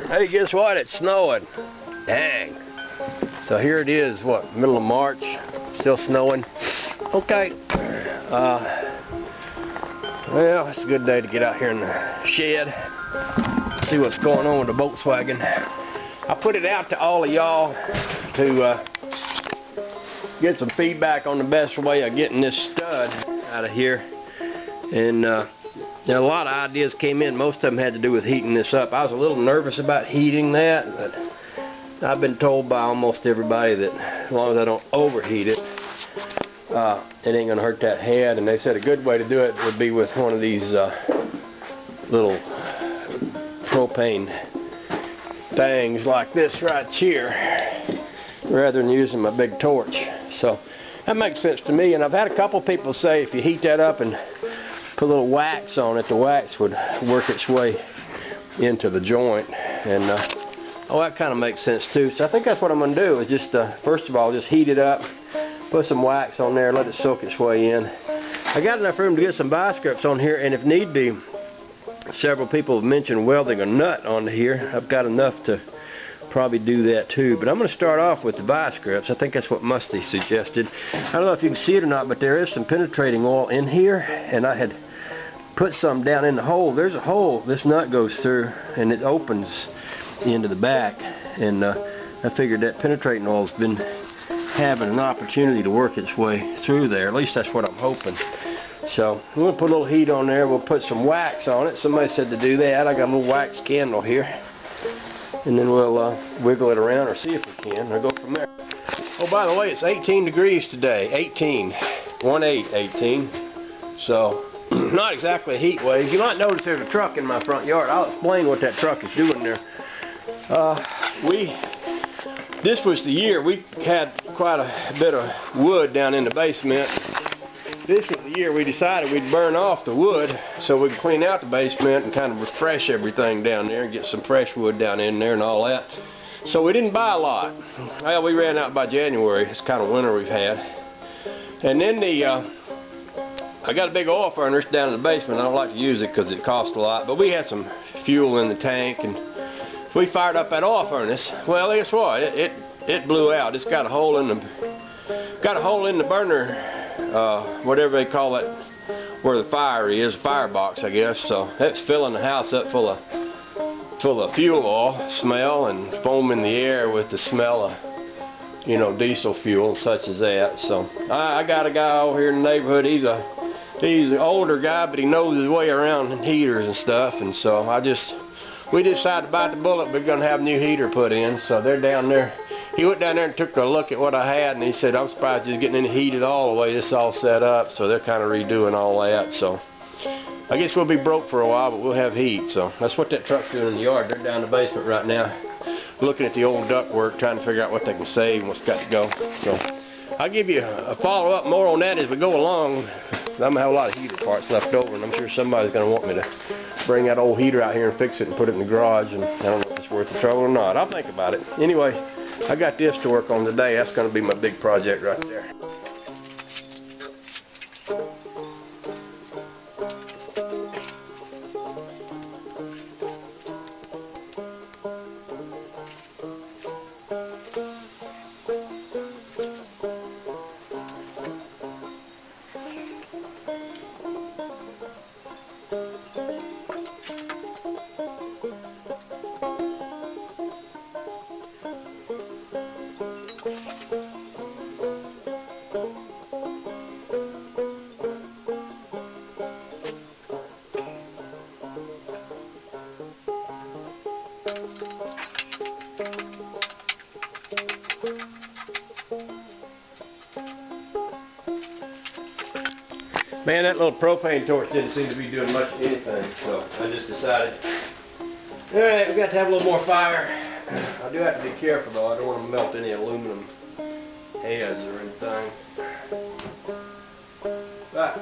Hey, guess what? It's snowing. Dang. So here it is, what, middle of March, still snowing. Okay. Well, it's a good day to get out here in the shed, see what's going on with the Volkswagen. I put it out to all of y'all to get some feedback on the best way of getting this stud out of here. And a lot of ideas came in. Most of them had to do with heating this up. I was a little nervous about heating that, but I've been told by almost everybody that as long as I don't overheat it, it ain't gonna hurt that head. And they said a good way to do it would be with one of these little propane things like this right here, rather than using my big torch. So that makes sense to me. And I've had a couple people say if you heat that up and put a little wax on it, the wax would work its way into the joint. And oh, that kind of makes sense too. So I think that's what I'm going to do, is just first of all just heat it up, put some wax on there, let it soak its way in. I got enough room to get some vice grips on here, and if need be, several people have mentioned welding a nut onto here. I've got enough to probably do that too, but I'm going to start off with the vice grips. I think that's what Musty suggested. I don't know if you can see it or not, but there is some penetrating oil in here, and I had put some down in the hole. There's a hole this nut goes through, and it opens into the back, and I figured that penetrating oil's been having an opportunity to work its way through there. At least that's what I'm hoping. So I'm going to put a little heat on there. We'll put some wax on it. Somebody said to do that. I got a little wax candle here, and then we'll wiggle it around, or see if we can, or go from there. Oh, by the way, it's 18 degrees today. 18. 18. So not exactly a heat wave. You might notice there's a truck in my front yard. I'll explain what that truck is doing there. This was the year we had quite a bit of wood down in the basement. This was the year we decided we'd burn off the wood so we could clean out the basement and kind of refresh everything down there and get some fresh wood down in there and all that. So we didn't buy a lot. Well, we ran out by January. It's kind of winter we've had. And then I got a big oil furnace down in the basement. I don't like to use it because it costs a lot, but we had some fuel in the tank, and we fired up that oil furnace. Well, guess what? It blew out. It's got a hole in the burner, whatever they call it, where the fire is, firebox, I guess. So that's filling the house up full of fuel oil smell, and foam in the air with the smell of, you know, diesel fuel and such as that. So I got a guy over here in the neighborhood. He's an older guy, but he knows his way around heaters and stuff. And so we decided to bite the bullet. We're going to have a new heater put in. So they're down there. He went down there and took a look at what I had, and he said, I'm surprised it's getting any heated all the way this is all set up. So they're kind of redoing all that. So I guess we'll be broke for a while, but we'll have heat. So that's what that truck's doing in the yard. They're down in the basement right now, looking at the old ductwork, trying to figure out what they can save and what's got to go. So I'll give you a follow-up more on that as we go along. I'm going to have a lot of heater parts left over, and I'm sure somebody's going to want me to bring that old heater out here and fix it and put it in the garage, and I don't know if it's worth the trouble or not. I'll think about it. Anyway, I got this to work on today. That's going to be my big project right there. Man, that little propane torch didn't seem to be doing much of anything, so I just decided, alright, we got to have a little more fire. I do have to be careful though. I don't want to melt any aluminum heads or anything. But